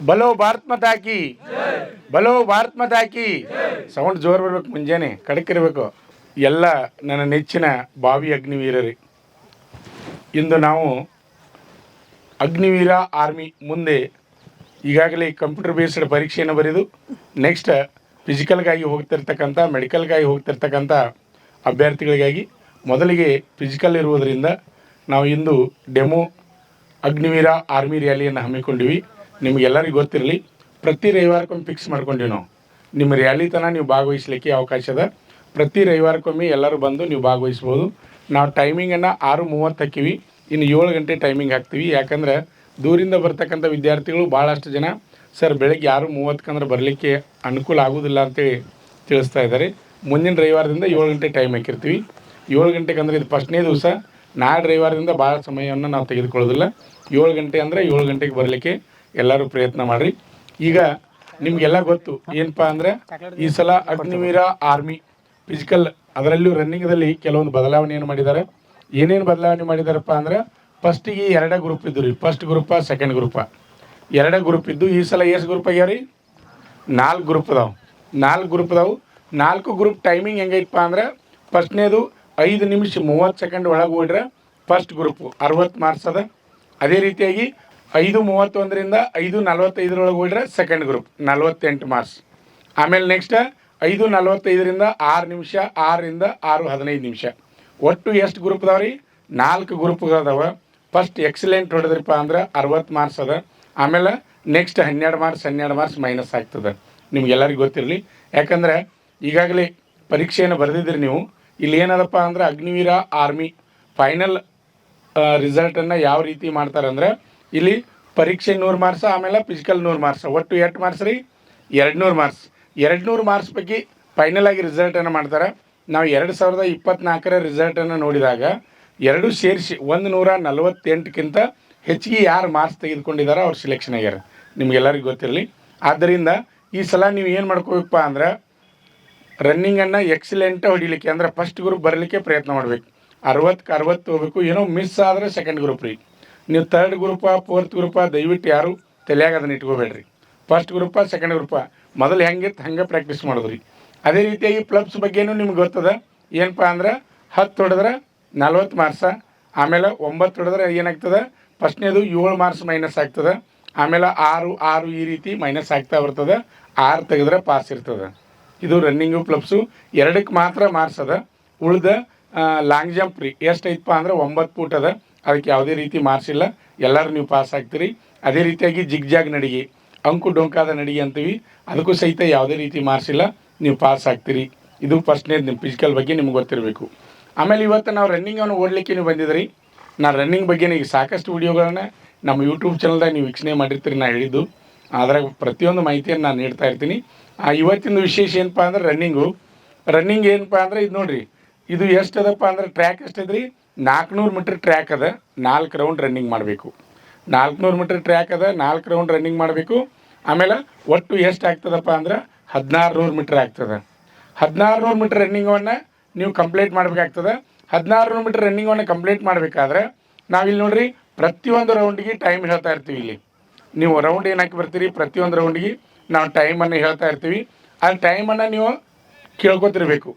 ಬಲೋ ಭಾರತ್ ಮಾತಾ ಕಿ ಬಲೋ ಭಾರತ್ ಮಾತಾ ಕಿ. Sound ಜೋರು ಬರ್ಬೇಕು, ಮುಂಜಾನೆ ಕಡಕಿರ್ಬೇಕು. ಎಲ್ಲ ನನ್ನ ನೆಚ್ಚಿನ ಭಾವಿ ಅಗ್ನಿವೀರರೇ, ಇಂದು ನಾವು ಅಗ್ನಿವೀರ ಆರ್ಮಿ ಮುಂದೆ ಈಗಾಗಲೇ ಕಂಪ್ಯೂಟರ್ ಬೇಸ್ಡ್ ಪರೀಕ್ಷೆಯನ್ನು ಬರೆದು ನೆಕ್ಸ್ಟ್ ಫಿಸಿಕಲ್ಗಾಗಿ ಹೋಗ್ತಿರ್ತಕ್ಕಂಥ, ಮೆಡಿಕಲ್ಗಾಗಿ ಹೋಗ್ತಿರ್ತಕ್ಕಂಥ ಅಭ್ಯರ್ಥಿಗಳಿಗಾಗಿ ಮೊದಲಿಗೆ ಫಿಸಿಕಲ್ ಇರುವುದರಿಂದ ನಾವು ಇಂದು ಡೆಮೋ ಅಗ್ನಿವೀರ ಆರ್ಮಿ ರ್ಯಾಲಿಯನ್ನು ಹಮ್ಮಿಕೊಂಡಿವಿ. ನಿಮಗೆಲ್ಲರಿಗೂ ಗೊತ್ತಿರಲಿ, ಪ್ರತಿ ರವಿವಾರಕ್ಕೊಮ್ಮೆ ಫಿಕ್ಸ್ ಮಾಡ್ಕೊಂಡಿವಿ ನಾವು. ನಿಮ್ಮ ರ್ಯಾಲಿ ತನಕ ನೀವು ಭಾಗವಹಿಸಲಿಕ್ಕೆ ಅವಕಾಶ ಅದ. ಪ್ರತಿ ರವಿವಾರಕ್ಕೊಮ್ಮೆ ಎಲ್ಲರೂ ಬಂದು ನೀವು ಭಾಗವಹಿಸ್ಬೋದು. ನಾವು ಟೈಮಿಂಗನ್ನು 6:30 ಹಾಕಿವಿ, ಇನ್ನು 7 ಗಂಟೆ ಟೈಮಿಂಗ್ ಹಾಕ್ತೀವಿ. ಯಾಕಂದ್ರೆ ದೂರಿಂದ ಬರ್ತಕ್ಕಂಥ ವಿದ್ಯಾರ್ಥಿಗಳು ಭಾಳಷ್ಟು ಜನ ಸರ್ ಬೆಳಗ್ಗೆ 6:30 ಬರಲಿಕ್ಕೆ ಅನುಕೂಲ ಆಗೋದಿಲ್ಲ ಅಂತೇಳಿ ತಿಳಿಸ್ತಾ ಇದ್ದಾರೆ. ಮುಂದಿನ ರವಿವಾರದಿಂದ 7 ಗಂಟೆ ಟೈಮ್ ಹಾಕಿರ್ತೀವಿ. 7 ಗಂಟೆಗೆ ಅಂದರೆ ಇದು ಫಸ್ಟ್ನೇ ದಿವಸ. ನಾಳೆ ರವಿವಾರದಿಂದ ಭಾಳ ಸಮಯವನ್ನು ನಾವು ತೆಗೆದುಕೊಳ್ಳೋದಿಲ್ಲ. 7 ಗಂಟೆ ಅಂದರೆ 7 ಗಂಟೆಗೆ ಬರಲಿಕ್ಕೆ ಎಲ್ಲರೂ ಪ್ರಯತ್ನ ಮಾಡಿರಿ. ಈಗ ನಿಮಗೆಲ್ಲ ಗೊತ್ತು ಏನಪ್ಪ ಅಂದರೆ ಈ ಸಲ ಅಗ್ನಿವೀರ ಆರ್ಮಿ ಫಿಸಿಕಲ್ ಅದರಲ್ಲೂ ರನ್ನಿಂಗ್ದಲ್ಲಿ ಕೆಲವೊಂದು ಬದಲಾವಣೆಯನ್ನು ಮಾಡಿದ್ದಾರೆ. ಏನೇನು ಬದಲಾವಣೆ ಮಾಡಿದಾರಪ್ಪ ಅಂದ್ರೆ, ಫಸ್ಟಿಗೆ 2 ಗ್ರೂಪ್ ಇದ್ದು ರೀ. ಫಸ್ಟ್ ಗ್ರೂಪ, ಸೆಕೆಂಡ್ ಗ್ರೂಪ, 2 ಗ್ರೂಪ್ ಇದ್ದು. ಈ ಸಲ ಎಷ್ಟು ಗ್ರೂಪ್ ಆಗ್ಯಾವ ರೀ? 4 ಗ್ರೂಪ್ ಅದಾವೆ. 4 ಗ್ರೂಪ್ ಅದಾವೆ. 4 ಗ್ರೂಪ್ ಟೈಮಿಂಗ್ ಹೆಂಗೈತಪ್ಪ ಅಂದ್ರೆ, ಫಸ್ಟ್ನೇದು 5 ನಿಮಿಷ 30 ಸೆಕೆಂಡ್ ಒಳಗೆ ಓಡ್ರೆ ಫಸ್ಟ್ ಗ್ರೂಪು 60 ಮಾರ್ಕ್ಸ್ ಅದ. ಅದೇ ರೀತಿಯಾಗಿ 5:31ರಿಂದ 5:45 ಓಡ್ರೆ ಸೆಕೆಂಡ್ ಗ್ರೂಪ್ 48 ಮಾರ್ಕ್ಸ್. ಆಮೇಲೆ ನೆಕ್ಸ್ಟ್ 5:45ರಿಂದ 6 ನಿಮಿಷ, 6ರಿಂದ 6:15 ನಿಮಿಷ. ಒಟ್ಟು ಎಷ್ಟು ಗ್ರೂಪ್ ಅದಾವೆ ರೀ? 4 ಗ್ರೂಪ್ಗಳದಾವೆ. ಫಸ್ಟ್ ಎಕ್ಸಲೆಂಟ್ ಹೊಡೆದ್ರಪ್ಪ ಅಂದ್ರೆ 60 ಮಾರ್ಕ್ಸ್ ಅದ. ಆಮೇಲೆ ನೆಕ್ಸ್ಟ್ 12 ಮಾರ್ಕ್ಸ್ ಮೈನಸ್ ಆಗ್ತದೆ. ನಿಮ್ಗೆಲ್ಲರಿಗೂ ಗೊತ್ತಿರಲಿ, ಯಾಕಂದರೆ ಈಗಾಗಲೇ ಪರೀಕ್ಷೆಯನ್ನು ಬರೆದಿದ್ರಿ ನೀವು. ಇಲ್ಲಿ ಏನದಪ್ಪ ಅಂದ್ರೆ ಅಗ್ನಿವೀರ ಆರ್ಮಿ ಫೈನಲ್ ರಿಸಲ್ಟನ್ನು ಯಾವ ರೀತಿ ಮಾಡ್ತಾರೆ ಅಂದರೆ, ಇಲ್ಲಿ ಪರೀಕ್ಷೆ 100 ಮಾರ್ಕ್ಸ್, ಆಮೇಲೆ ಫಿಸಿಕಲ್ 100 ಮಾರ್ಕ್ಸ್. ಒಟ್ಟು 8 ಮಾರ್ಕ್ಸ್ ರೀ? 200 ಮಾರ್ಕ್ಸ್. 200 ಮಾರ್ಕ್ಸ್ ಬಗ್ಗೆ ಫೈನಲ್ ಆಗಿ ರಿಸಲ್ಟನ್ನು ಮಾಡ್ತಾರೆ. ನಾವು 2024 ರಿಸಲ್ಟನ್ನು ನೋಡಿದಾಗ ಎರಡೂ ಸೇರಿಸಿ 148ಕ್ಕಿಂತ ಹೆಚ್ಚಿಗೆ ಯಾರು ಮಾರ್ಕ್ಸ್ ತೆಗೆದುಕೊಂಡಿದ್ದಾರೆ ಅವ್ರು ಸಿಲೆಕ್ಷನ್ ಆಗ್ಯಾರ. ನಿಮ್ಗೆಲ್ಲರಿಗೂ ಗೊತ್ತಿರಲಿ. ಆದ್ದರಿಂದ ಈ ಸಲ ನೀವು ಏನು ಮಾಡ್ಕೋಬೇಕಪ್ಪ ಅಂದ್ರೆ, ರನ್ನಿಂಗನ್ನು ಎಕ್ಸಲೆಂಟ್ ಹೊಡಿಲಿಕ್ಕೆ ಅಂದರೆ ಫಸ್ಟ್ ಗ್ರೂಪ್ ಬರಲಿಕ್ಕೆ ಪ್ರಯತ್ನ ಮಾಡಬೇಕು. 60ಕ್ಕೆ 60 ಹೋಗ್ಬೇಕು. ಏನೋ ಮಿಸ್ ಆದರೆ ಸೆಕೆಂಡ್ ಗ್ರೂಪ್ ರೀ. ನೀವು ಥರ್ಡ್ ಗ್ರೂಪ, ಫೋರ್ತ್ ಗ್ರೂಪ ದಯವಿಟ್ಟು ಯಾರು ತಲೆಯಾಗ ಅದನ್ನು ಇಟ್ಕೋಬೇಡ್ರಿ. ಫಸ್ಟ್ ಗ್ರೂಪ, ಸೆಕೆಂಡ್ ಗ್ರೂಪ ಮೊದಲು ಹೆಂಗಿತ್ತು ಹಂಗೆ ಪ್ರಾಕ್ಟೀಸ್ ಮಾಡೋದ್ರಿ. ಅದೇ ರೀತಿಯಾಗಿ ಪ್ಲಬ್ಸ್ ಬಗ್ಗೆನೂ ನಿಮ್ಗೆ ಗೊತ್ತದ. ಏನಪ್ಪ ಅಂದ್ರೆ 10 ಹೊಡೆದ್ರೆ 40 ಮಾರ್ಕ್ಸ. ಆಮೇಲೆ 9 ಹೊಡೆದ್ರೆ ಏನಾಗ್ತದೆ? ಫಸ್ಟ್ನೇದು 7 ಮಾರ್ಕ್ಸ್ ಮೈನಸ್ ಆಗ್ತದೆ. ಆಮೇಲೆ 6 ಈ ರೀತಿ ಮೈನಸ್ ಆಗ್ತಾ ಬರ್ತದೆ. 6 ತೆಗೆದ್ರೆ ಪಾಸ್ ಇರ್ತದೆ. ಇದು ರನ್ನಿಂಗು ಪ್ಲಬ್ಸು 2ಕ್ಕೆ ಮಾತ್ರ ಮಾರ್ಕ್ಸ್ ಅದ. ಉಳಿದ ಲಾಂಗ್ ಜಂಪ್ ರೀ ಎಷ್ಟು ಐತಪ್ಪ ಅಂದ್ರೆ 9 ಫೂಟ್ ಅದ. ಅದಕ್ಕೆ ಯಾವುದೇ ರೀತಿ ಮಾರ್ಕ್ಸ್ ಇಲ್ಲ. ಎಲ್ಲರೂ ನೀವು ಪಾಸ್ ಆಗ್ತೀರಿ. ಅದೇ ರೀತಿಯಾಗಿ ಜಿಗ್ಜಾಗ್ ನಡಿಗೆ, ಅಂಕು ಡೊಂಕಾದ ನಡಿಗೆ ಅಂತೀವಿ, ಅದಕ್ಕೂ ಸಹಿತ ಯಾವುದೇ ರೀತಿ ಮಾರ್ಕ್ಸ್ ಇಲ್ಲ, ನೀವು ಪಾಸ್ ಆಗ್ತೀರಿ. ಇದು ಫಸ್ಟ್ನೇದು ನಿಮ್ಮ ಫಿಸಿಕಲ್ ಬಗ್ಗೆ ನಿಮ್ಗೆ ಗೊತ್ತಿರಬೇಕು. ಆಮೇಲೆ ಇವತ್ತು ನಾವು ರನ್ನಿಂಗನ್ನು ಓಡಲಿಕ್ಕೆ ನೀವು ಬಂದಿದ್ರಿ. ನಾನು ರನ್ನಿಂಗ್ ಬಗ್ಗೆ ಈಗ ಸಾಕಷ್ಟು ವೀಡಿಯೋಗಳನ್ನ ನಮ್ಮ ಯೂಟ್ಯೂಬ್ ಚಾನಲ್ದಾಗ ನೀವು ವೀಕ್ಷಣೆ ಮಾಡಿರ್ತೀರಿ. ನಾನು ಹೇಳಿದ್ದು ಅದ್ರಾಗ ಪ್ರತಿಯೊಂದು ಮಾಹಿತಿಯನ್ನು ನಾನು ನೀಡ್ತಾ ಇರ್ತೀನಿ. ಇವತ್ತಿನ ವಿಶೇಷ ಏನಪ್ಪ ಅಂದ್ರೆ ರನ್ನಿಂಗ್ ಏನಪ್ಪ ಅಂದ್ರೆ ಇದು ನೋಡಿರಿ. ಇದು ಎಷ್ಟು ಅದಪ್ಪ ಅಂದ್ರೆ ಟ್ರ್ಯಾಕ್ ಎಷ್ಟಿದ್ರಿ? 400 ಮೀಟ್ರ್ ಟ್ರ್ಯಾಕ್ ಅದ. 4 ರೌಂಡ್ ರನ್ನಿಂಗ್ ಮಾಡಬೇಕು. 400 ಮೀಟ್ರ್ ಟ್ರ್ಯಾಕ್ ಅದ. 4 ರೌಂಡ್ ರನ್ನಿಂಗ್ ಮಾಡಬೇಕು. ಆಮೇಲೆ ಒಟ್ಟು ಎಷ್ಟು ಆಗ್ತದಪ್ಪ ಅಂದ್ರೆ 1600 ಮೀಟ್ರ್ ಆಗ್ತದೆ. 1600 ಮೀಟ್ರ್ ರನ್ನಿಂಗನ್ನು ನೀವು ಕಂಪ್ಲೀಟ್ ಮಾಡಬೇಕಾಗ್ತದೆ. 1600 ಮೀಟ್ರ್ ರನ್ನಿಂಗನ್ನು ಕಂಪ್ಲೀಟ್ ಮಾಡಬೇಕಾದ್ರೆ ನಾವಿಲ್ಲಿ ನೋಡಿರಿ, ಪ್ರತಿಯೊಂದು ರೌಂಡಿಗೆ ಟೈಮ್ ಹೇಳ್ತಾ ಇರ್ತೀವಿ. ಇಲ್ಲಿ ನೀವು ರೌಂಡ್ ಏನು ಹಾಕಿ ಬರ್ತೀರಿ, ಪ್ರತಿಯೊಂದು ರೌಂಡಿಗೆ ನಾವು ಟೈಮನ್ನು ಹೇಳ್ತಾ ಇರ್ತೀವಿ. ಆ ಟೈಮನ್ನು ನೀವು ಕೇಳ್ಕೊತಿರ್ಬೇಕು.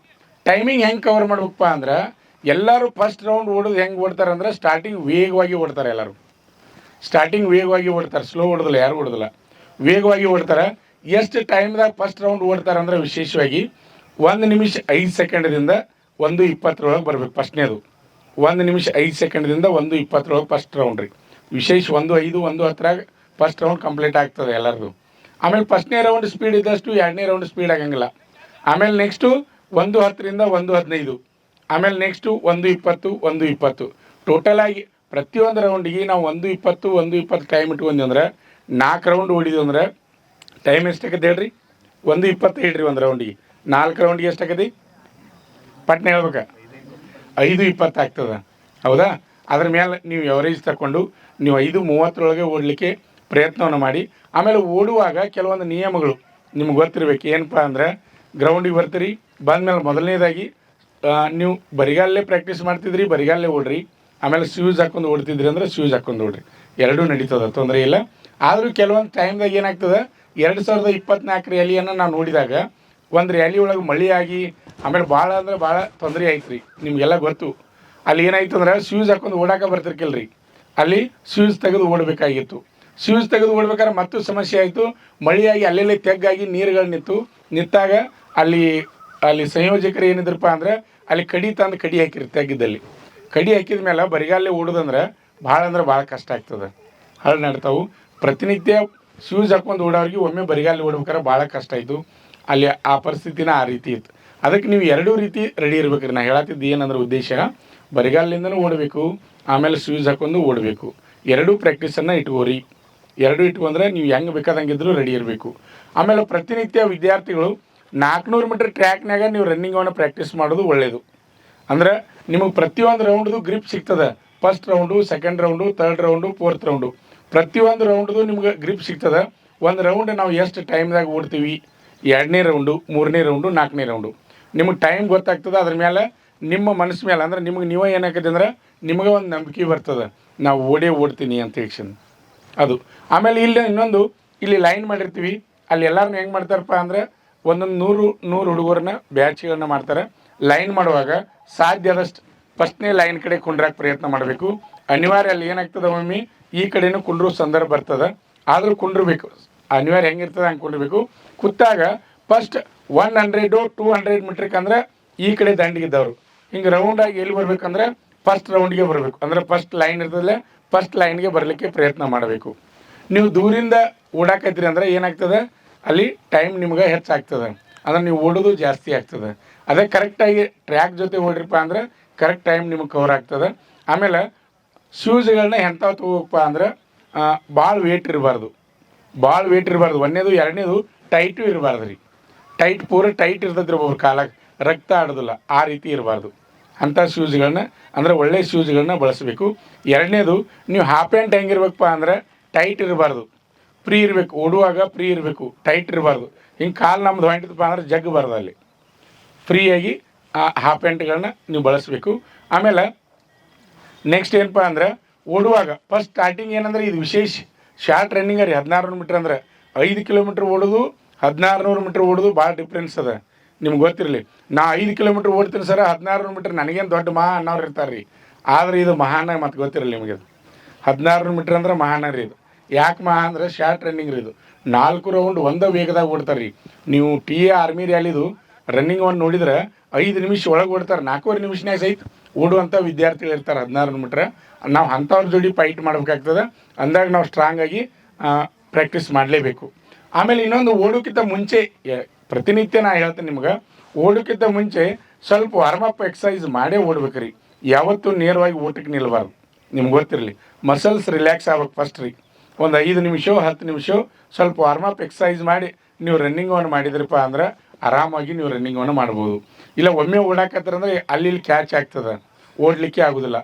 ಟೈಮಿಂಗ್ ಹೆಂಗೆ ಕವರ್ ಮಾಡ್ಬೇಕಪ್ಪ ಅಂದ್ರೆ, ಎಲ್ಲರೂ ಫಸ್ಟ್ ರೌಂಡ್ ಓಡೋದು ಹೆಂಗೆ ಓಡ್ತಾರೆ ಅಂದ್ರೆ, ಸ್ಟಾರ್ಟಿಂಗ್ ವೇಗವಾಗಿ ಓಡ್ತಾರೆ. ಎಲ್ಲರೂ ಸ್ಟಾರ್ಟಿಂಗ್ ವೇಗವಾಗಿ ಓಡ್ತಾರೆ. ಸ್ಲೋ ಓಡೋದಿಲ್ಲ, ಯಾರು ಓಡೋದಿಲ್ಲ, ವೇಗವಾಗಿ ಓಡ್ತಾರೆ. ಎಷ್ಟು ಟೈಮ್ದಾಗ ಫಸ್ಟ್ ರೌಂಡ್ ಓಡ್ತಾರೆ ಅಂದ್ರೆ, ವಿಶೇಷವಾಗಿ 1 ನಿಮಿಷ 5 ಸೆಕೆಂಡ್ದಿಂದ 1:20 ಬರಬೇಕು. ಫಸ್ಟ್ನೇದು 1 ನಿಮಿಷ 5 ಸೆಕೆಂಡ್ದಿಂದ 1:20 ಫಸ್ಟ್ ರೌಂಡ್ ರೀ. ವಿಶೇಷ 1:05, 1:10 ಫಸ್ಟ್ ರೌಂಡ್ ಕಂಪ್ಲೀಟ್ ಆಗ್ತದೆ ಎಲ್ಲರದು. ಆಮೇಲೆ ಫಸ್ಟ್ನೇ ರೌಂಡ್ ಸ್ಪೀಡ್ ಇದ್ದಷ್ಟು 2ನೇ ರೌಂಡ್ ಸ್ಪೀಡ್ ಆಗಂಗಿಲ್ಲ. ಆಮೇಲೆ ನೆಕ್ಸ್ಟು 1:10ರಿಂದ 1:15, ಆಮೇಲೆ ನೆಕ್ಸ್ಟು 1:20, 1:20 ಟೋಟಲಾಗಿ ಪ್ರತಿಯೊಂದು ರೌಂಡಿಗೆ ನಾವು 1:20, 1:20 ಟೈಮ್ ಇಟ್ಕೊಂಡ್ವಿ ಅಂದ್ರೆ 4 ರೌಂಡ್ ಓಡಿದ್ವಿ ಅಂದ್ರೆ ಟೈಮ್ ಎಷ್ಟಾಗತ್ತೆ ಹೇಳ್ರಿ? 1:20 ಹೇಳ್ರಿ ಒಂದು ರೌಂಡಿಗೆ. 4 ರೌಂಡಿಗೆ ಎಷ್ಟಾಗತ್ತೆ? ಪಟ್ನೆ ಹೇಳ್ಬೇಕು, 5:20 ಆಗ್ತದೆ. ಹೌದಾ? ಅದ್ರ ಮೇಲೆ ನೀವು ಎವರೇಜ್ ತಗೊಂಡು ನೀವು 5:30 ಓಡಲಿಕ್ಕೆ ಪ್ರಯತ್ನವನ್ನು ಮಾಡಿ. ಆಮೇಲೆ ಓಡುವಾಗ ಕೆಲವೊಂದು ನಿಯಮಗಳು ನಿಮ್ಗೆ ಗೊತ್ತಿರಬೇಕು. ಏನಪ್ಪ ಅಂದರೆ, ಗ್ರೌಂಡಿಗೆ ಬರ್ತೀರಿ, ಬಂದಮೇಲೆ ಮೊದಲನೇದಾಗಿ ನೀವು ಬರಿಗಾಲಲ್ಲೇ ಪ್ರಾಕ್ಟೀಸ್ ಮಾಡ್ತಿದ್ರಿ, ಬರಿಗಾಲಲ್ಲೇ ಓಡ್ರಿ. ಆಮೇಲೆ ಶೂಸ್ ಹಾಕ್ಕೊಂಡು ಓಡ್ತಿದ್ರಿ ಅಂದರೆ ಶೂಸ್ ಹಾಕ್ಕೊಂಡು ಓಡ್ರಿ. ಎರಡೂ ನಡೀತದೆ, ತೊಂದರೆ ಇಲ್ಲ. ಆದರೂ ಕೆಲವೊಂದು ಟೈಮ್ದಾಗ ಏನಾಗ್ತದೆ 2024 ರ್ಯಾಲಿಯನ್ನು ನಾವು ನೋಡಿದಾಗ ಒಂದು ರ್ಯಾಲಿ ಒಳಗೆ ಮಳೆ ಆಗಿ ಆಮೇಲೆ ಭಾಳ ಅಂದ್ರೆ ಭಾಳ ತೊಂದರೆ ಆಯ್ತು ರೀ. ನಿಮಗೆಲ್ಲ ಗೊತ್ತು. ಅಲ್ಲಿ ಏನಾಯ್ತು ಅಂದ್ರೆ ಶೂಸ್ ಹಾಕೊಂಡು ಓಡಾಕ ಬರ್ತಿರ್ಕಿಲ್ಲ ರೀ. ಅಲ್ಲಿ ಶೂಸ್ ತೆಗೆದು ಓಡಬೇಕಾಗಿತ್ತು. ಶೂಸ್ ತೆಗೆದು ಓಡ್ಬೇಕಾದ್ರೆ ಮತ್ತೂ ಸಮಸ್ಯೆ ಆಯಿತು. ಮಳೆಯಾಗಿ ಅಲ್ಲೆಲ್ಲೇ ತೆಗ್ಗಾಗಿ ನೀರುಗಳು ನಿಂತಾಗ ಅಲ್ಲಿ ಸಂಯೋಜಕರು ಏನಿದ್ರಪ್ಪ ಅಂದ್ರೆ ಅಲ್ಲಿ ಕಡಿ ತಂದು ಕಡಿ ಹಾಕಿರಿ. ತೆಗ್ಗಿದ್ದಲ್ಲಿ ಕಡಿ ಹಾಕಿದ ಮೇಲೆ ಬರಿಗಾಲೇ ಓಡೋದಂದ್ರೆ ಭಾಳ ಕಷ್ಟ ಆಗ್ತದೆ. ಹಳ್ಳು ನಡ್ತಾವೆ. ಪ್ರತಿನಿತ್ಯ ಶೂಸ್ ಹಾಕೊಂಡು ಓಡೋರಿಗೆ ಒಮ್ಮೆ ಬರಿಗಾಲಿ ಓಡ್ಬೇಕಾದ್ರೆ ಭಾಳ ಕಷ್ಟ ಆಯಿತು. ಅಲ್ಲಿ ಆ ಪರಿಸ್ಥಿತಿನ ಆ ರೀತಿ ಇತ್ತು. ಅದಕ್ಕೆ ನೀವು ಎರಡೂ ರೀತಿ ರೆಡಿ ಇರ್ಬೇಕ್ರಿ. ನಾ ಹೇಳತ್ತಿದ್ದು ಏನಂದ್ರೆ ಉದ್ದೇಶ, ಬರಿಗಾಲಿಂದನೂ ಓಡಬೇಕು, ಆಮೇಲೆ ಶೂಸ್ ಹಾಕೊಂಡು ಓಡಬೇಕು. ಎರಡೂ ಪ್ರಾಕ್ಟೀಸನ್ನು ಇಟ್ಕೋರಿ. ಎರಡೂ ಇಟ್ಕೊಂಡ್ರೆ ನೀವು ಹೆಂಗೆ ಬೇಕಾದಂಗಿದ್ರು ರೆಡಿ ಇರಬೇಕು. ಆಮೇಲೆ ಪ್ರತಿನಿತ್ಯ ವಿದ್ಯಾರ್ಥಿಗಳು 400 ಮೀಟ್ರ್ ಟ್ರ್ಯಾಕ್ನಾಗ ನೀವು ರನ್ನಿಂಗನ್ನು ಪ್ರಾಕ್ಟೀಸ್ ಮಾಡೋದು ಒಳ್ಳೆಯದು. ಅಂದ್ರೆ ನಿಮಗೆ ಪ್ರತಿಯೊಂದು ರೌಂಡ್ದು ಗ್ರಿಪ್ ಸಿಗ್ತದೆ. First round, second round, third round, fourth round, ಪ್ರತಿಯೊಂದು ರೌಂಡ್ದು ನಿಮ್ಗೆ ಗ್ರಿಪ್ ಸಿಗ್ತದೆ. ಒಂದು ರೌಂಡ್ ನಾವು ಎಷ್ಟು ಟೈಮ್ದಾಗ ಓಡ್ತೀವಿ, 2ನೇ ರೌಂಡು, 3ನೇ ರೌಂಡು, 4ನೇ ರೌಂಡು, ನಿಮಗೆ ಟೈಮ್ ಗೊತ್ತಾಗ್ತದೆ. ಅದ್ರ ಮೇಲೆ ನಿಮ್ಮ ಮನಸ್ಸು ಮೇಲೆ ಅಂದ್ರೆ ನಿಮಗೆ ನೀವೇ ಏನಾಗ್ತದೆ ಅಂದ್ರೆ ನಿಮಗೆ ಒಂದು ನಂಬಿಕೆ ಬರ್ತದೆ, ನಾವು ಓಡ್ತೀನಿ ಅಂತ ಹೇಳಿ ಅದು. ಆಮೇಲೆ ಇಲ್ಲಿ ಲೈನ್ ಮಾಡಿರ್ತೀವಿ. ಅಲ್ಲಿ ಎಲ್ಲರೂ ಹೆಂಗೆ ಮಾಡ್ತಾರಪ್ಪ ಅಂದ್ರೆ ಒಂದೊಂದು 100 ಹುಡುಗರನ್ನ ಬ್ಯಾಚ್ಗಳನ್ನ ಮಾಡ್ತಾರೆ. ಲೈನ್ ಮಾಡುವಾಗ ಸಾಧ್ಯ ಆದಷ್ಟು ಫಸ್ಟ್ನೇ ಲೈನ್ ಕಡೆ ಕುಂಡ್ರಾಕೆ ಪ್ರಯತ್ನ ಮಾಡಬೇಕು. ಅನಿವಾರ್ಯ ಅಲ್ಲಿ ಏನಾಗ್ತದೆ, ಒಮ್ಮೆ ಈ ಕಡೆನೂ ಕುಂಡ್ರೋ ಸಂದರ್ಭ ಬರ್ತದೆ. ಆದರೂ ಕುಂಡ್ರಬೇಕು. ಅನಿವಾರ್ಯ ಹೆಂಗಿರ್ತದೆ ಹಂಗೆ ಕುಂಡ್ರಬೇಕು. ಕೂತಾಗ ಫಸ್ಟ್ 100 200 ಮೀಟ್ರಿಗೆ ಅಂದ್ರೆ ಈ ಕಡೆ ದಂಡಿಗಿದ್ದವರು ಹಿಂಗೆ ರೌಂಡಾಗಿ ಎಲ್ಲಿ ಬರ್ಬೇಕಂದ್ರೆ ಫಸ್ಟ್ ರೌಂಡ್ಗೆ ಬರಬೇಕು. ಅಂದ್ರೆ ಫಸ್ಟ್ ಲೈನ್ ಇರ್ತದಲ್ಲ, ಫಸ್ಟ್ ಲೈನ್ಗೆ ಬರಲಿಕ್ಕೆ ಪ್ರಯತ್ನ ಮಾಡಬೇಕು. ನೀವು ದೂರಿಂದ ಓಡಾಕತ್ತೀರಿ ಅಂದ್ರೆ ಏನಾಗ್ತದೆ, ಅಲ್ಲಿ ಟೈಮ್ ನಿಮ್ಗೆ ಹೆಚ್ಚಾಗ್ತದೆ. ಅಂದ್ರೆ ನೀವು ಓಡೋದು ಜಾಸ್ತಿ ಆಗ್ತದೆ. ಅದೇ ಕರೆಕ್ಟಾಗಿ ಟ್ರ್ಯಾಕ್ ಜೊತೆ ಓಡ್ರಿಪ್ಪ ಅಂದ್ರೆ ಕರೆಕ್ಟ್ ಟೈಮ್ ನಿಮಗೆ ಕವರ್ ಆಗ್ತದೆ. ಆಮೇಲೆ ಶೂಸ್ಗಳನ್ನ ಎಂಥವು ತೊಗೋಬೇಕಪ್ಪ ಅಂದ್ರೆ ಭಾಳ ವೇಟ್ ಇರಬಾರ್ದು. ಒಂದನೇದು. ಎರಡನೇದು ಟೈಟು ಇರಬಾರ್ದು ರೀ. ಪೂರ ಟೈಟ್ ಇರ್ತದ್ರಿ. ಒಬ್ಬರು ಕಾಲಾಗ ರಕ್ತ ಆಡೋದಿಲ್ಲ, ಆ ರೀತಿ ಇರಬಾರ್ದು. ಅಂಥ ಶೂಸ್ಗಳನ್ನ ಅಂದ್ರೆ ಒಳ್ಳೆ ಶೂಸ್ಗಳನ್ನ ಬಳಸಬೇಕು. ಎರಡನೇದು, ನೀವು ಹಾಫ್ ಪ್ಯಾಂಟ್ ಹೆಂಗಿರ್ಬೇಕಪ್ಪ ಅಂದ್ರೆ ಟೈಟ್ ಇರಬಾರ್ದು, ಫ್ರೀ ಇರಬೇಕು. ಓಡುವಾಗ ಫ್ರೀ ಇರಬೇಕು, ಟೈಟ್ ಇರಬಾರ್ದು. ಹಿಂಗೆ ಕಾಲು ನಮ್ದು ಹೊಂಟಿದಪ್ಪ ಅಂದ್ರೆ ಜಗ್ಗಬಾರ್ದು. ಅಲ್ಲಿ ಫ್ರೀಯಾಗಿ ಆ ಹಾಫ್ ಪ್ಯಾಂಟ್ಗಳನ್ನ ನೀವು ಬಳಸಬೇಕು. ಆಮೇಲೆ ನೆಕ್ಸ್ಟ್ ಏನಪ್ಪ ಅಂದ್ರೆ ಓಡುವಾಗ ಫಸ್ಟ್ ಸ್ಟಾರ್ಟಿಂಗ್ ಏನಂದ್ರೆ ಇದು ವಿಶೇಷ ಶಾರ್ಟ್ ರನ್ನಿಂಗ್ ರೀ. 1600 ಮೀಟ್ರ್ ಅಂದ್ರೆ 5 ಕಿಲೋಮೀಟ್ರ್ ಓಡೋದು 1600 ಮೀಟ್ರ್ ಓಡೋದು ಭಾಳ ಡಿಫ್ರೆನ್ಸ್ ಅದ. ನಿಮ್ಗೆ ಗೊತ್ತಿರಲಿ. ನಾ 5 ಕಿಲೋಮೀಟ್ರ್ ಓಡ್ತೀನಿ ಸರ್, 1600 ಮೀಟ್ರ್ ನನಗೇನು ದೊಡ್ಡ ಮಹಾ ಅನ್ನೋರು ಇರ್ತಾರೆ ರೀ. ಆದರೆ ಇದು ಮಹಾನ ಮತ್ತು ಗೊತ್ತಿರಲಿ ನಿಮಗೆ. 1600 ಮೀಟ್ರ್ ಅಂದ್ರೆ ಮಹಾನ ರೀ ಇದು. ಯಾಕೆ ಮಹಾ ಅಂದ್ರೆ ಶಾರ್ಟ್ ರನ್ನಿಂಗ್ ರೀ ಇದು. 4 ರೌಂಡ್ ಒಂದೇ ವೇಗದಾಗ ಓಡ್ತಾರೆ ರೀ. ನೀವು ಆರ್ಮಿ ರ್ಯಾಲಿದು ರನ್ನಿಂಗ್ ಒಂದು ನೋಡಿದ್ರೆ 5 ನಿಮಿಷ ಒಳಗೆ ಓಡ್ತಾರೆ. 4.5 ನಿಮಿಷನಾಗ ಸಹಿತ ಓಡುವಂಥ ವಿದ್ಯಾರ್ಥಿಗಳು ಇರ್ತಾರೆ 1600 ಮೀಟ್ರ್. ನಾವು ಅಂಥವ್ರ ಜೋಡಿ ಫೈಟ್ ಮಾಡಬೇಕಾಗ್ತದೆ. ಅಂದಾಗ ನಾವು ಸ್ಟ್ರಾಂಗ್ ಆಗಿ ಪ್ರಾಕ್ಟೀಸ್ ಮಾಡಲೇಬೇಕು. ಆಮೇಲೆ ಇನ್ನೊಂದು, ಓಡೋಕ್ಕಿಂತ ಮುಂಚೆ ಪ್ರತಿನಿತ್ಯ ನಾ ಹೇಳ್ತೇನೆ ನಿಮ್ಗೆ, ಓಡೋಕ್ಕಿಂತ ಮುಂಚೆ ಸ್ವಲ್ಪ ವಾರ್ಮಪ್ ಎಕ್ಸಸೈಸ್ ಮಾಡೇ ಓಡ್ಬೇಕು ರೀ. ಯಾವತ್ತೂ ನೇರವಾಗಿ ಓಟಕ್ಕೆ ನಿಲ್ಲಬಾರ್ದು. ನಿಮ್ಗೆ ಗೊತ್ತಿರಲಿ, ಮಸಲ್ಸ್ ರಿಲ್ಯಾಕ್ಸ್ ಆಗ್ಬೇಕು ಫಸ್ಟ್ ರೀ. ಒಂದು 5 ನಿಮಿಷ 10 ನಿಮಿಷ ಸ್ವಲ್ಪ ವಾರ್ಮಪ್ ಎಕ್ಸಸೈಸ್ ಮಾಡಿ ನೀವು ರನ್ನಿಂಗನ್ನು ಮಾಡಿದ್ರಪ್ಪ ಅಂದ್ರೆ ಆರಾಮಾಗಿ ನೀವು ರನ್ನಿಂಗನ್ನು ಮಾಡ್ಬೋದು. ಇಲ್ಲ ಒಮ್ಮೆ ಓಡಾಕತ್ತರಂದ್ರೆ ಅಲ್ಲಿ ಕ್ಯಾಚ್ ಆಗ್ತದೆ, ಓಡಲಿಕ್ಕೆ ಆಗೋದಿಲ್ಲ.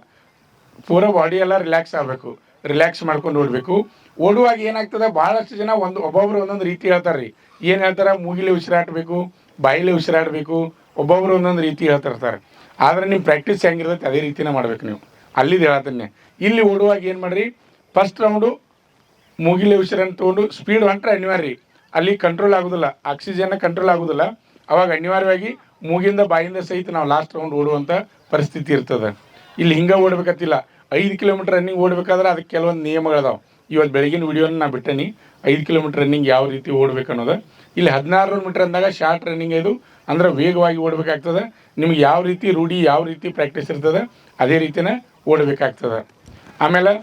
ಪೂರ ಬಾಡಿ ಎಲ್ಲ ರಿಲ್ಯಾಕ್ಸ್ ಆಗಬೇಕು. ರಿಲ್ಯಾಕ್ಸ್ ಮಾಡ್ಕೊಂಡು ಓಡಬೇಕು. ಓಡುವಾಗ ಏನಾಗ್ತದೆ, ಭಾಳಷ್ಟು ಜನ ಒಬ್ಬೊಬ್ರು ಒಂದೊಂದು ರೀತಿ ಹೇಳ್ತಾರೆ ರೀ. ಏನು ಹೇಳ್ತಾರೆ, ಮೂಗಿಲೆ ಉಸಿರಾಡಬೇಕು, ಬಾಯಿಲೆ ಉಸಿರಾಡಬೇಕು, ಒಬ್ಬೊಬ್ರು ಒಂದೊಂದು ರೀತಿ ಹೇಳ್ತಿರ್ತಾರೆ. ಆದರೆ ನಿಮ್ಮ ಪ್ರಾಕ್ಟೀಸ್ ಹೆಂಗಿರ್ತೈತೆ ಅದೇ ರೀತಿನೇ ಮಾಡ್ಬೇಕು ನೀವು. ಅಲ್ಲಿದ್ದು ಹೇಳ್ತೀನಿ. ಇಲ್ಲಿ ಓಡುವಾಗ ಏನು ಮಾಡಿರಿ, ಫಸ್ಟ್ ರೌಂಡು ಮೂಗಿಲೆ ಉಸಿರನ್ನು ತೊಗೊಂಡು ಸ್ಪೀಡ್ ಹೊಂಟ್ರೆ ಅನಿವಾರ್ಯ. ಅಲ್ಲಿ ಕಂಟ್ರೋಲ್ ಆಗೋದಿಲ್ಲ, ಆಕ್ಸಿಜನ್ನ ಕಂಟ್ರೋಲ್ ಆಗೋದಿಲ್ಲ. ಅವಾಗ ಅನಿವಾರ್ಯವಾಗಿ ಮೂಗಿಂದ ಬಾಯಿಂದ ಸಹಿತ ನಾವು ಲಾಸ್ಟ್ ರೌಂಡ್ ಓಡುವಂಥ ಪರಿಸ್ಥಿತಿ ಇರ್ತದೆ. ಇಲ್ಲಿ ಹಿಂಗೆ ಓಡಬೇಕತ್ತಿಲ್ಲ. 5 ಕಿಲೋಮೀಟ್ರ್ ರನ್ನಿಂಗ್ ಓಡಬೇಕಾದ್ರೆ ಅದಕ್ಕೆ ಕೆಲವೊಂದು ನಿಯಮಗಳಿದಾವೆ. ಇವತ್ತು ಬೆಳಗಿನ ವಿಡಿಯೋನ ನಾನು ಬಿಟ್ಟೇನಿ 5 ಕಿಲೋಮೀಟ್ರ್ ರನ್ನಿಂಗ್ ಯಾವ ರೀತಿ ಓಡ್ಬೇಕು ಅನ್ನೋದು. ಇಲ್ಲಿ 1600 ಮೀಟ್ರ್ ಅಂದಾಗ ಶಾರ್ಟ್ ರನ್ನಿಂಗ್ ಇದು ಅಂದ್ರೆ ವೇಗವಾಗಿ ಓಡಬೇಕಾಗ್ತದೆ. ನಿಮ್ಗೆ ಯಾವ ರೀತಿ ರೂಢಿ, ಯಾವ ರೀತಿ ಪ್ರಾಕ್ಟೀಸ್ ಇರ್ತದೆ ಅದೇ ರೀತಿಯೇ ಓಡಬೇಕಾಗ್ತದೆ. ಆಮೇಲೆ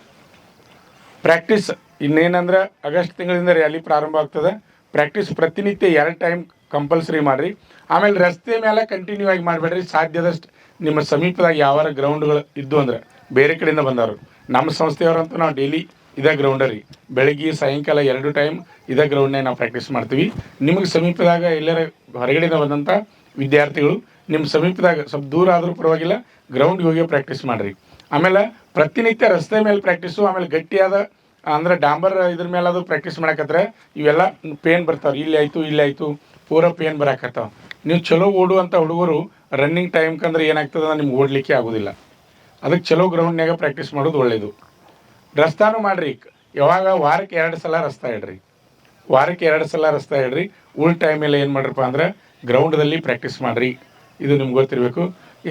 ಪ್ರಾಕ್ಟೀಸ್ ಇನ್ನೇನಂದ್ರೆ ಆಗಸ್ಟ್ ತಿಂಗಳಿಂದ ರ್ಯಾಲಿ ಪ್ರಾರಂಭ ಆಗ್ತದೆ. ಪ್ರಾಕ್ಟೀಸ್ ಪ್ರತಿನಿತ್ಯ 2 ಟೈಮ್ ಕಂಪಲ್ಸರಿ ಮಾಡಿರಿ. ಆಮೇಲೆ ರಸ್ತೆ ಮೇಲೆ ಕಂಟಿನ್ಯೂ ಆಗಿ ಮಾಡಬೇಡ್ರಿ. ಸಾಧ್ಯದಷ್ಟು ನಿಮ್ಮ ಸಮೀಪದಾಗ ಯಾವಾರ ಗ್ರೌಂಡ್ಗಳು ಇದ್ದು ಅಂದ್ರೆ, ಬೇರೆ ಕಡೆಯಿಂದ ಬಂದವರು ನಮ್ಮ ಸಂಸ್ಥೆಯವರಂತೂ ನಾವು ಡೈಲಿ ಇದೇ ಗ್ರೌಂಡ ರೀ. ಬೆಳಗ್ಗೆ ಸಾಯಂಕಾಲ 2 ಟೈಮ್ ಇದೇ ಗ್ರೌಂಡ್ನಾಗ ನಾವು ಪ್ರಾಕ್ಟೀಸ್ ಮಾಡ್ತೀವಿ. ನಿಮಗೆ ಸಮೀಪದಾಗ ಎಲ್ಲರ ಹೊರಗಡೆಯಿಂದ ಬಂದಂಥ ವಿದ್ಯಾರ್ಥಿಗಳು ನಿಮ್ಮ ಸಮೀಪದಾಗ ಸ್ವಲ್ಪ ದೂರ ಆದರೂ ಪರವಾಗಿಲ್ಲ, ಗ್ರೌಂಡ್ಗೆ ಹೋಗಿ ಪ್ರಾಕ್ಟೀಸ್ ಮಾಡಿರಿ. ಆಮೇಲೆ ಪ್ರತಿನಿತ್ಯ ರಸ್ತೆ ಮೇಲೆ ಪ್ರಾಕ್ಟೀಸು. ಆಮೇಲೆ ಗಟ್ಟಿಯಾದ ಅಂದ್ರೆ ಡಾಂಬರ್ ಇದ್ರ ಮೇಲೆ ಅದು ಪ್ರಾಕ್ಟೀಸ್ ಮಾಡಕತ್ರೆ ಇವೆಲ್ಲ ಪೇನ್ ಬರ್ತಾವೆ. ಇಲ್ಲಿ ಆಯಿತು ಪೂರ ಪೇನ್ ಬರಾಕತ್ತಾವ. ನೀವು ಚಲೋ ಓಡುವಂಥ ಹುಡುಗರು ರನ್ನಿಂಗ್ ಟೈಮ್ಕಂದ್ರೆ ಏನಾಗ್ತದೆ ಅಂದ್ರೆ ನಿಮ್ಗೆ ಓಡಲಿಕ್ಕೆ ಆಗೋದಿಲ್ಲ. ಅದಕ್ಕೆ ಚಲೋ ಗ್ರೌಂಡ್ನಾಗ ಪ್ರಾಕ್ಟೀಸ್ ಮಾಡೋದು ಒಳ್ಳೆಯದು. ರಸ್ತಾನು ಮಾಡಿರಿ. ಯಾವಾಗ ವಾರಕ್ಕೆ 2 ಸಲ ರಸ್ತೆ ಇಡ್ರಿ, ವಾರಕ್ಕೆ 2 ಸಲ ರಸ್ತೆ ಇಡ್ರಿ. ಉಳ್ ಟೈಮೆಲ್ಲ ಏನು ಮಾಡ್ರಪ್ಪ ಅಂದ್ರೆ ಗ್ರೌಂಡ್ದಲ್ಲಿ ಪ್ರಾಕ್ಟೀಸ್ ಮಾಡಿರಿ. ಇದು ನಿಮ್ಗೆ ಗೊತ್ತಿರಬೇಕು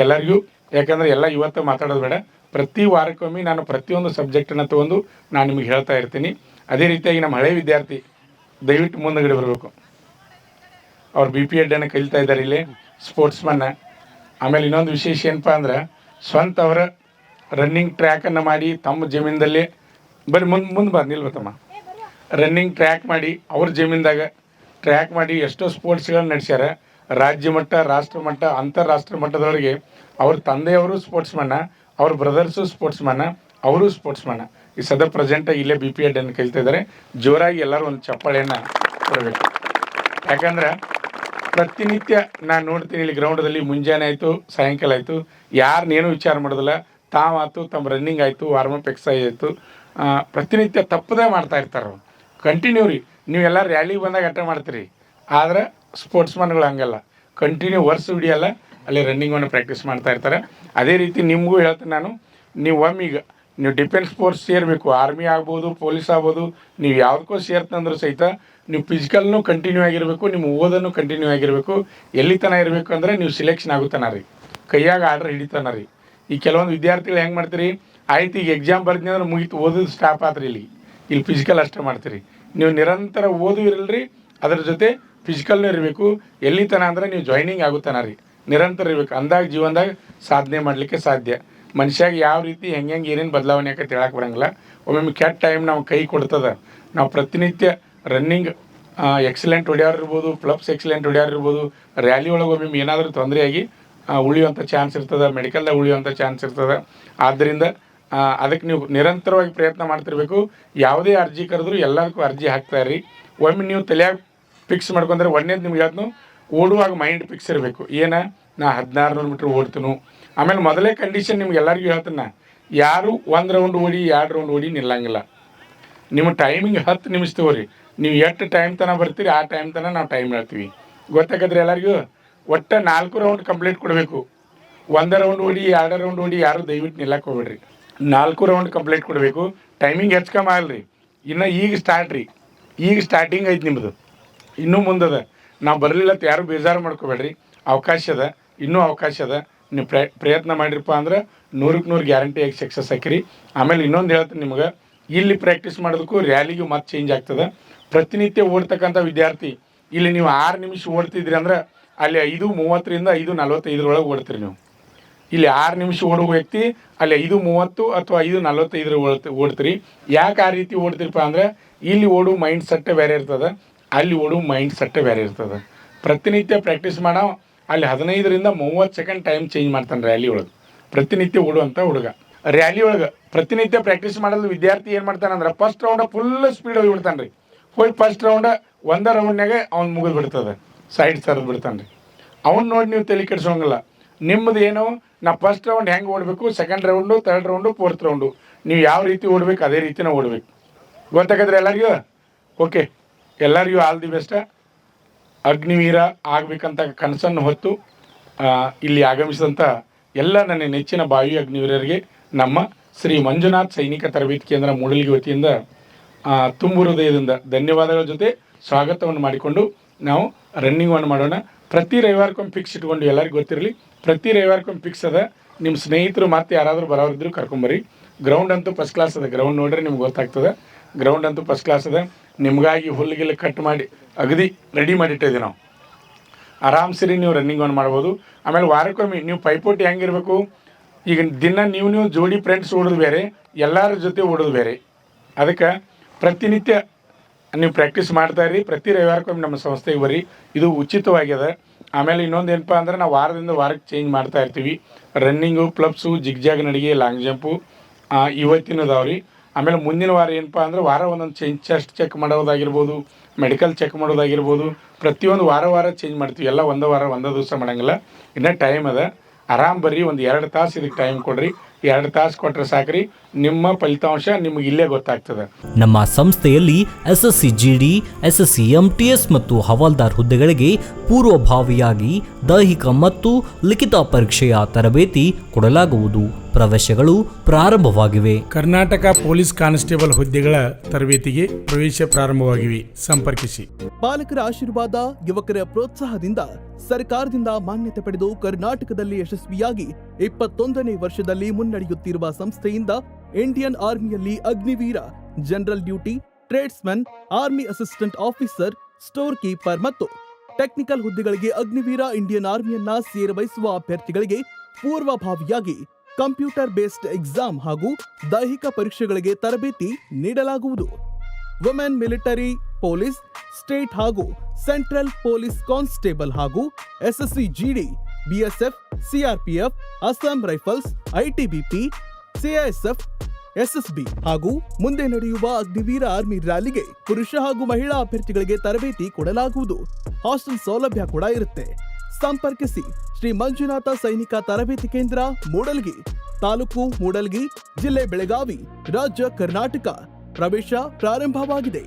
ಎಲ್ಲರಿಗೂ. ಯಾಕಂದರೆ ಎಲ್ಲ ಇವತ್ತು ಮಾತಾಡೋದು ಬೇಡ, ಪ್ರತಿ ವಾರಕ್ಕೊಮ್ಮೆ ನಾನು ಪ್ರತಿಯೊಂದು ಸಬ್ಜೆಕ್ಟನ್ನು ತೊಗೊಂಡು ನಾನು ನಿಮಗೆ ಹೇಳ್ತಾ ಇರ್ತೀನಿ. ಅದೇ ರೀತಿಯಾಗಿ ನಮ್ಮ ಹಳೆ ವಿದ್ಯಾರ್ಥಿ ದಯವಿಟ್ಟು ಮುಂದಗಡೆ ಬರಬೇಕು. ಅವ್ರು BPEd ಕಲಿತಾ ಇದ್ದಾರೆ ಇಲ್ಲಿ, ಸ್ಪೋರ್ಟ್ಸ್ಮನ್ನ. ಆಮೇಲೆ ಇನ್ನೊಂದು ವಿಶೇಷ ಏನಪ್ಪ ಅಂದ್ರೆ ಸ್ವಂತ ಅವರ ರನ್ನಿಂಗ್ ಟ್ರ್ಯಾಕನ್ನು ಮಾಡಿ ತಮ್ಮ ಜಮೀನದಲ್ಲಿ ಮುಂದೆ ಬಾ ನಿಲ್ಬೇಕಮ್ಮ, ರನ್ನಿಂಗ್ ಟ್ರ್ಯಾಕ್ ಮಾಡಿ ಅವ್ರ ಜಮೀನ್ದಾಗ ಟ್ರ್ಯಾಕ್ ಮಾಡಿ ಎಷ್ಟೋ ಸ್ಪೋರ್ಟ್ಸ್ಗಳನ್ನ ನಡೆಸ್ಯಾರ. ರಾಜ್ಯ ಮಟ್ಟ, ರಾಷ್ಟ್ರ ಮಟ್ಟ, ಅಂತಾರಾಷ್ಟ್ರೀಯ ಮಟ್ಟದವರೆಗೆ ಅವ್ರ ತಂದೆಯವರು ಸ್ಪೋರ್ಟ್ಸ್ಮನ್ನ, ಅವ್ರ ಬ್ರದರ್ಸು ಸ್ಪೋರ್ಟ್ಸ್ಮನ್ನ, ಅವರು ಸ್ಪೋರ್ಟ್ಸ್ಮನ್ನ. ಈ ಪ್ರೆಸೆಂಟಾಗಿ ಇಲ್ಲೇ BPEd ಕಲಿತಾ ಇದ್ದಾರೆ. ಜೋರಾಗಿ ಎಲ್ಲರೂ ಒಂದು ಚಪ್ಪಾಳೆಯನ್ನು ಕೊಡಬೇಕು. ಯಾಕಂದ್ರೆ ಪ್ರತಿನಿತ್ಯ ನಾನು ನೋಡ್ತೀನಿ ಇಲ್ಲಿ ಗ್ರೌಂಡಲ್ಲಿ ಮುಂಜಾನೆ ಆಯಿತು ಸಾಯಂಕಾಲ ಆಯಿತು ಯಾರನ್ನೇನು ವಿಚಾರ ಮಾಡೋದಿಲ್ಲ. ತಾವಾಯ್ತು ತಮ್ಮ ರನ್ನಿಂಗ್ ಆಯಿತು, ವಾರ್ಮಪ್ ಎಕ್ಸಸೈಸ್ ಆಯಿತು, ಪ್ರತಿನಿತ್ಯ ತಪ್ಪದೇ ಮಾಡ್ತಾ ಇರ್ತಾರೆ. ಕಂಟಿನ್ಯೂ ರೀ. ನೀವೆಲ್ಲ ರ್ಯಾಲಿಗೆ ಬಂದಾಗ ಅಟೆಂಡ್ ಮಾಡ್ತೀರಿ, ಆದರೆ ಸ್ಪೋರ್ಟ್ಸ್ಮನ್ಗಳು ಹಂಗಲ್ಲ, ಕಂಟಿನ್ಯೂ ವರ್ಷ ಹಿಡಿಯಲ್ಲ, ಅಲ್ಲಿ ರನ್ನಿಂಗನ್ನು ಪ್ರಾಕ್ಟೀಸ್ ಮಾಡ್ತಾ ಇರ್ತಾರೆ. ಅದೇ ರೀತಿ ನಿಮಗೂ ಹೇಳ್ತೀನಿ ನಾನು, ನೀವು ಈಗ ನೀವು ಡಿಫೆನ್ಸ್ ಫೋರ್ಸ್ ಸೇರಬೇಕು, ಆರ್ಮಿ ಆಗ್ಬೋದು, ಪೊಲೀಸ್ ಆಗ್ಬೋದು, ನೀವು ಯಾವುದಕ್ಕೂ ಸೇರ್ತಂದ್ರೂ ಸಹಿತ ನೀವು ಫಿಸಿಕಲ್ನೂ ಕಂಟಿನ್ಯೂ ಆಗಿರಬೇಕು, ನಿಮ್ಮ ಓದನ್ನು ಕಂಟಿನ್ಯೂ ಆಗಿರಬೇಕು. ಎಲ್ಲಿ ತನಕ ಇರಬೇಕು ಅಂದರೆ ನೀವು ಸಿಲೆಕ್ಷನ್ ಆಗುತ್ತಾನ ರೀ, ಕೈಯಾಗ ಆರ್ಡ್ರ್ ಹಿಡಿತಾನ ರೀ. ಈ ಕೆಲವೊಂದು ವಿದ್ಯಾರ್ಥಿಗಳು ಹೆಂಗೆ ಮಾಡ್ತೀರಿ, ಆಯ್ತು ಈಗ ಎಕ್ಸಾಮ್ ಬರ್ತೀನಿ ಅಂದ್ರೆ ಮುಗೀತು, ಓದೋದು ಸ್ಟಾಪ್ ಆತ್ರಿ. ಇಲ್ಲಿ ಫಿಸಿಕಲ್ ಅಷ್ಟೇ ಮಾಡ್ತೀರಿ. ನೀವು ನಿರಂತರ ಓದು ಇರಲ್ರಿ, ಅದ್ರ ಜೊತೆ ಫಿಸಿಕಲ್ನೂ ಇರಬೇಕು. ಎಲ್ಲಿ ತನ ಅಂದ್ರೆ ನೀವು ಜಾಯ್ನಿಂಗ್ ಆಗುತ್ತಾನ ರೀ, ನಿರಂತರ ಇರಬೇಕು. ಅಂದಾಗ ಜೀವನದಾಗ ಸಾಧನೆ ಮಾಡಲಿಕ್ಕೆ ಸಾಧ್ಯ. ಮನುಷ್ಯಾಗ ಯಾವ ರೀತಿ ಹೆಂಗೆ ಏನೇನು ಬದಲಾವಣೆ ಆಕೈತೆ ಹೇಳಕ್ಕೆ ಬರೋಂಗಿಲ್ಲ. ಒಮ್ಮೊಮ್ಮೆ ಕೆಟ್ಟ ಟೈಮ್ ನಾವು ಕೈ ಕೊಡ್ತದೆ. ನಾವು ಪ್ರತಿನಿತ್ಯ ರನ್ನಿಂಗ್ ಎಕ್ಸಲೆಂಟ್ ಹೊಡ್ಯಾರಿರ್ಬೋದು, ಪ್ಲಬ್ಸ್ ಎಕ್ಸಲೆಂಟ್ ಹೊಡ್ಯಾರಿರ್ಬೋದು, ರ್ಯಾಲಿ ಒಳಗೆ ಒಮ್ಮೊಮ್ಮೆ ಏನಾದರೂ ತೊಂದರೆಯಾಗಿ ಉಳಿಯುವಂಥ ಚಾನ್ಸ್ ಇರ್ತದೆ, ಮೆಡಿಕಲ್ದಾಗ ಉಳಿಯುವಂಥ ಚಾನ್ಸ್ ಇರ್ತದೆ. ಆದ್ದರಿಂದ ಅದಕ್ಕೆ ನೀವು ನಿರಂತರವಾಗಿ ಪ್ರಯತ್ನ ಮಾಡ್ತಿರ್ಬೇಕು. ಯಾವುದೇ ಅರ್ಜಿ ಕರೆದ್ರೂ ಎಲ್ಲದಕ್ಕೂ ಅರ್ಜಿ ಹಾಕ್ತಾಯಿರಿ. ಒಮ್ಮೆ ನೀವು ತಲೆಯಾಗ ಫಿಕ್ಸ್ ಮಾಡ್ಕೊಂಡ್ರೆ ಒಂದೇದು ನಿಮ್ಗೆ ಹೇಳ್ತು, ಓಡುವಾಗ ಮೈಂಡ್ ಫಿಕ್ಸ್ ಇರಬೇಕು. ನಾ 1600 ಮೀಟ್ರ್ ಓಡ್ತೀನಿ. ಆಮೇಲೆ ಮೊದಲೇ ಕಂಡೀಷನ್ ನಿಮ್ಗೆ ಎಲ್ಲರಿಗೂ ಹೇಳ್ತೀನಿ, ಯಾರು 1 ರೌಂಡ್ ಓಡಿ 2 ರೌಂಡ್ ಓಡಿ ನಿಲ್ಲಂಗಿಲ್ಲ. ನಿಮ್ಮ ಟೈಮಿಂಗ್ 10 ನಿಮಿಷ ತಗೋರಿ. ನೀವು ಎಷ್ಟು ಟೈಮ್ ತನಕ ಬರ್ತೀರಿ ಆ ಟೈಮ್ ತನಕ ನಾವು ಟೈಮ್ ಹೇಳ್ತೀವಿ. ಗೊತ್ತಾಗದ್ರಿ ಎಲ್ಲರಿಗೂ. ಒಟ್ಟು 4 ರೌಂಡ್ ಕಂಪ್ಲೀಟ್ ಕೊಡಬೇಕು. 1 ರೌಂಡ್ ಓಡಿ 2 ರೌಂಡ್ ಓಡಿ ಯಾರು ದಯವಿಟ್ಟು ನಿಲ್ಲಕ್ಕೆ ಹೋಗ್ಬೇಡ್ರಿ. 4 ರೌಂಡ್ ಕಂಪ್ಲೀಟ್ ಕೊಡಬೇಕು. ಟೈಮಿಂಗ್ ಹೆಚ್ಚು ಕಮ್ಮಿ ಆಗಲ್ರಿ. ಇನ್ನು ಈಗ ಸ್ಟಾರ್ಟ್ ರೀ, ಈಗ ಸ್ಟಾರ್ಟಿಂಗ್ ಐತೆ ನಿಮ್ಮದು, ಇನ್ನೂ ಮುಂದದ. ನಾವು ಬರಲಿಲ್ಲ ಅಂತ ಯಾರು ಬೇಜಾರು ಮಾಡ್ಕೋಬೇಡ್ರಿ. ಅವಕಾಶ ಅದ, ಇನ್ನೂ ಅವಕಾಶ ಅದ. ನೀವು ಪ್ರಯತ್ನ ಮಾಡಿರಪ್ಪ ಅಂದ್ರೆ 100ಕ್ಕೆ 100 ಗ್ಯಾರಂಟಿಯಾಗಿ ಸಕ್ಸಸ್ ಹಾಕಿರಿ. ಆಮೇಲೆ ಇನ್ನೊಂದು ಹೇಳ್ತೀನಿ ನಿಮ್ಗೆ, ಇಲ್ಲಿ ಪ್ರಾಕ್ಟೀಸ್ ಮಾಡೋದಕ್ಕೂ ರ್ಯಾಲಿಗೂ ಮತ್ತೆ ಚೇಂಜ್ ಆಗ್ತದೆ. ಪ್ರತಿನಿತ್ಯ ಓಡ್ತಕ್ಕಂಥ ವಿದ್ಯಾರ್ಥಿ ಇಲ್ಲಿ ನೀವು 6 ನಿಮಿಷ ಓಡ್ತಿದ್ರಿ ಅಂದ್ರೆ ಅಲ್ಲಿ 5:30ರಿಂದ 5:45 ಓಡ್ತೀರಿ. ನೀವು ಇಲ್ಲಿ 6 ನಿಮಿಷ ಓಡುವ ವ್ಯಕ್ತಿ ಅಲ್ಲಿ 5:30 ಅಥವಾ 5:45 ಓಡ್ತೀರಿ. ಯಾಕೆ ಆ ರೀತಿ ಓಡ್ತೀರಪ್ಪ ಅಂದರೆ ಇಲ್ಲಿ ಓಡುವ ಮೈಂಡ್ ಸೆಟ್ಟೇ ಬೇರೆ ಇರ್ತದೆ, ಅಲ್ಲಿ ಓಡುವ ಮೈಂಡ್ ಸೆಟ್ಟೇ ಬೇರೆ ಇರ್ತದೆ. ಪ್ರತಿನಿತ್ಯ ಪ್ರಾಕ್ಟೀಸ್ ಮಾಡೋ ಅಲ್ಲಿ 15ರಿಂದ 30 ಸೆಕೆಂಡ್ ಟೈಮ್ ಚೇಂಜ್ ಮಾಡ್ತಾನೆ ರ್ಯಾಲಿ ಒಳಗೆ. ಪ್ರತಿನಿತ್ಯ ಓಡುವಂಥ ಹುಡುಗ ರ್ಯಾಲಿ ಒಳಗೆ ಪ್ರತಿನಿತ್ಯ ಪ್ರಾಕ್ಟೀಸ್ ಮಾಡೋದು ವಿದ್ಯಾರ್ಥಿ ಏನು ಮಾಡ್ತಾನೆ ಅಂದ್ರೆ ಫಸ್ಟ್ ರೌಂಡ ಫುಲ್ ಸ್ಪೀಡ್ ಹೋಗಿ ಬಿಡ್ತಾನೆ ರೀ. ಹೋಗಿ ಫಸ್ಟ್ ರೌಂಡ 1 ರೌಂಡ್ನಾಗೆ ಅವ್ನು ಮುಗಿದು ಬಿಡ್ತದೆ, ಸೈಡ್ ಸರಿದು ಬಿಡ್ತಾನೆ ರೀ. ಅವ್ನು ನೋಡಿ ನೀವು ತಲೆ ಕೆಡಿಸೋಂಗಿಲ್ಲ. ನಿಮ್ಮದು ಏನು, ನಾ ಫಸ್ಟ್ ರೌಂಡ್ ಹೆಂಗೆ ಓಡಬೇಕು, second round, 3rd round, 4th round ನೀವು ಯಾವ ರೀತಿ ಓಡಬೇಕು ಅದೇ ರೀತಿನ ಓಡಬೇಕು. ಗೊತ್ತಾಗದ್ರಿ ಎಲ್ಲರಿಗೂ? ಓಕೆ, ಎಲ್ಲರಿಗೂ ಆಲ್ ದಿ ಬೆಸ್ಟ್. ಅಗ್ನಿವೀರ ಆಗಬೇಕಂತ ಕನಸನ್ನು ಹೊತ್ತು ಇಲ್ಲಿ ಆಗಮಿಸಿದಂಥ ಎಲ್ಲ ನನ್ನ ನೆಚ್ಚಿನ ಬಾವಿ ಅಗ್ನಿವೀರರಿಗೆ ನಮ್ಮ ಶ್ರೀ ಮಂಜುನಾಥ್ ಸೈನಿಕ ತರಬೇತಿ ಕೇಂದ್ರ ಮೂಡಲ್ಗಿ ವತಿಯಿಂದ ತುಂಬು ಹೃದಯದಿಂದ ಧನ್ಯವಾದಗಳ ಜೊತೆ ಸ್ವಾಗತವನ್ನು ಮಾಡಿಕೊಂಡು ನಾವು ರನ್ನಿಂಗನ್ನು ಮಾಡೋಣ. ಪ್ರತಿ ರವಿವಾರಕ್ಕೊಮ್ಮೆ ಫಿಕ್ಸ್ ಇಟ್ಕೊಂಡು ಎಲ್ಲರಿಗೂ ಗೊತ್ತಿರಲಿ, ಪ್ರತಿ ರವಿವಾರಕ್ಕೊಮ್ಮೆ ಫಿಕ್ಸ್ ಅದ. ನಿಮ್ಮ ಸ್ನೇಹಿತರು ಮತ್ತೆ ಯಾರಾದರೂ ಬರೋರಿದ್ರು ಕರ್ಕೊಂಬರ್ರಿ. ಗ್ರೌಂಡ್ ಅಂತೂ ಫಸ್ಟ್ ಕ್ಲಾಸ್ ಅದ. ಗ್ರೌಂಡ್ ನೋಡ್ರಿ ನಿಮ್ಗೆ ಗೊತ್ತಾಗ್ತದೆ. ಗ್ರೌಂಡ್ ಅಂತೂ ಫಸ್ಟ್ ಕ್ಲಾಸ್ ಅದ. ನಿಮಗಾಗಿ ಹುಲ್ಲಿಗೆಲ್ಲ ಕಟ್ ಮಾಡಿ ಅಗದಿ ರೆಡಿ ಮಾಡಿಟ್ಟಿದ್ದೀವಿ ನಾವು. ಆರಾಮ್ಸರಿ ನೀವು ರನ್ನಿಂಗನ್ನು ಮಾಡ್ಬೋದು. ಆಮೇಲೆ ವಾರಕ್ಕೊಮ್ಮೆ ನೀವು ಪೈಪೋಟಿ ಹೆಂಗಿರಬೇಕು, ಈಗ ದಿನ ನೀವು ಜೋಡಿ ಫ್ರೆಂಡ್ಸ್ ಓಡೋದು ಬೇರೆ, ಎಲ್ಲರ ಜೊತೆ ಓಡೋದು ಬೇರೆ. ಅದಕ್ಕೆ ಪ್ರತಿನಿತ್ಯ ನೀವು ಪ್ರಾಕ್ಟೀಸ್ ಮಾಡ್ತಾಯಿರಿ. ಪ್ರತಿ ರವಿವಾರಕ್ಕೊಮ್ಮೆ ನಮ್ಮ ಸಂಸ್ಥೆಗೆ ಬರ್ರಿ, ಇದು ಉಚಿತವಾಗ್ಯದ. ಆಮೇಲೆ ಇನ್ನೊಂದು ಏನಪ್ಪ ಅಂದ್ರೆ ನಾವು ವಾರದಿಂದ ವಾರಕ್ಕೆ ಚೇಂಜ್ ಮಾಡ್ತಾ ಇರ್ತೀವಿ. ರನ್ನಿಂಗು, ಪ್ಲಬ್ಸು, ಜಿಗ್ಜಾಗ್ ನಡಿಗೆ, ಲಾಂಗ್ ಜಂಪು ಇವತ್ತಿನದಾವ್ರಿ. ಆಮೇಲೆ ಮುಂದಿನ ವಾರ ಏನಪ್ಪ ಅಂದ್ರೆ ವಾರ ಒಂದೊಂದು ಚೆಸ್ಟ್ ಚೆಕ್ ಮಾಡೋದಾಗಿರ್ಬೋದು, ಮೆಡಿಕಲ್ ಚೆಕ್ ಮಾಡೋದಾಗಿರ್ಬೋದು, ಪ್ರತಿಯೊಂದು ವಾರ ಚೇಂಜ್ ಮಾಡ್ತೀವಿ. ಎಲ್ಲ ಒಂದೇ ವಾರ ಒಂದೇ ದಿವಸ ಮಾಡೋಂಗಿಲ್ಲ. ಇನ್ನೂ ಟೈಮ್ ಅದ. ಆರಾಮ್ ಬರ್ರಿ, ಒಂದು 2 ತಾಸು ಇದಕ್ಕೆ ಟೈಮ್ ಕೊಡ್ರಿ. 2 ತಾಸು ಕೊಟ್ಟರೆ ಸಾಕ್ರಿ, ನಿಮ್ಮ ಫಲಿತಾಂಶ ನಿಮಗೆ ಇಲ್ಲೇ ಗೊತ್ತಾಗ್ತದೆ. ನಮ್ಮ ಸಂಸ್ಥೆಯಲ್ಲಿ SSC GD, SSC MTS ಮತ್ತು ಹವಾಲ್ದಾರ್ ಹುದ್ದೆಗಳಿಗೆ ಪೂರ್ವಭಾವಿಯಾಗಿ ದೈಹಿಕ ಮತ್ತು ಲಿಖಿತ ಪರೀಕ್ಷೆಯ ತರಬೇತಿ ಕೊಡಲಾಗುವುದು. ಪ್ರವೇಶಗಳು ಪ್ರಾರಂಭವಾಗಿವೆ. ಕರ್ನಾಟಕ ಪೊಲೀಸ್ ಕಾನ್ಸ್ಟೇಬಲ್ ಹುದ್ದೆಗಳ ತರಬೇತಿಗೆ ಪ್ರವೇಶ ಪ್ರಾರಂಭವಾಗಿವೆ. ಸಂಪರ್ಕಿಸಿ. ಪಾಲಕರ ಆಶೀರ್ವಾದ, ಯುವಕರ ಪ್ರೋತ್ಸಾಹದಿಂದ ಸರ್ಕಾರದಿಂದ ಮಾನ್ಯತೆ ಪಡೆದು ಕರ್ನಾಟಕದಲ್ಲಿ ಯಶಸ್ವಿಯಾಗಿ 21ನೇ ವರ್ಷದಲ್ಲಿ ಮುನ್ನಡೆಯುತ್ತಿರುವ ಸಂಸ್ಥೆಯಿಂದ ಇಂಡಿಯನ್ ಆರ್ಮಿಯಲ್ಲಿ Agniveer, general duty, tradesman, army assistant officer, store keeper ಮತ್ತು ಟೆಕ್ನಿಕಲ್ ಹುದ್ದೆಗಳಿಗೆ ಅಗ್ನಿವೀರ ಇಂಡಿಯನ್ ಆರ್ಮಿಯನ್ನ ಸೇರಬಯಸುವ ಅಭ್ಯರ್ಥಿಗಳಿಗೆ ಪೂರ್ವಭಾವಿಯಾಗಿ ಕಂಪ್ಯೂಟರ್ ಬೇಸ್ಡ್ ಎಕ್ಸಾಮ್ ಹಾಗೂ ದೈಹಿಕ ಪರೀಕ್ಷೆಗಳಿಗೆ ತರಬೇತಿ ನೀಡಲಾಗುವುದು. ವುಮೆನ್ ಮಿಲಿಟರಿ, ಪೊಲೀಸ್, ಸ್ಟೇಟ್ ಹಾಗೂ ಸೆಂಟ್ರಲ್ ಪೊಲೀಸ್ ಕಾನ್ಸ್ಟೇಬಲ್ ಹಾಗೂ SSC GD, BSF, CRPF, Assam rifles, ITBP, CISF, SSB ಹಾಗೂ ಮುಂದೆ ನಡೆಯುವ ಅಗ್ನಿವೀರ ಆರ್ಮಿ ರ್ಯಾಲಿಗೆ ಪುರುಷ ಹಾಗೂ ಮಹಿಳಾ ಅಭ್ಯರ್ಥಿಗಳಿಗೆ ತರಬೇತಿ ಕೊಡಲಾಗುವುದು. ಹಾಸ್ಟೆಲ್ ಸೌಲಭ್ಯ ಕೂಡ ಇರುತ್ತೆ. ಸಂಪರ್ಕಿಸಿ ಶ್ರೀ ಮಂಜುನಾಥ ಸೈನಿಕ ತರಬೇತಿ ಕೇಂದ್ರ, ಮೂಡಲ್ಗಿ, ತಾಲೂಕು ಮೂಡಲ್ಗಿ, ಜಿಲ್ಲೆ ಬೆಳಗಾವಿ, ರಾಜ್ಯ ಕರ್ನಾಟಕ. ಪ್ರವೇಶ ಪ್ರಾರಂಭವಾಗಿದೆ.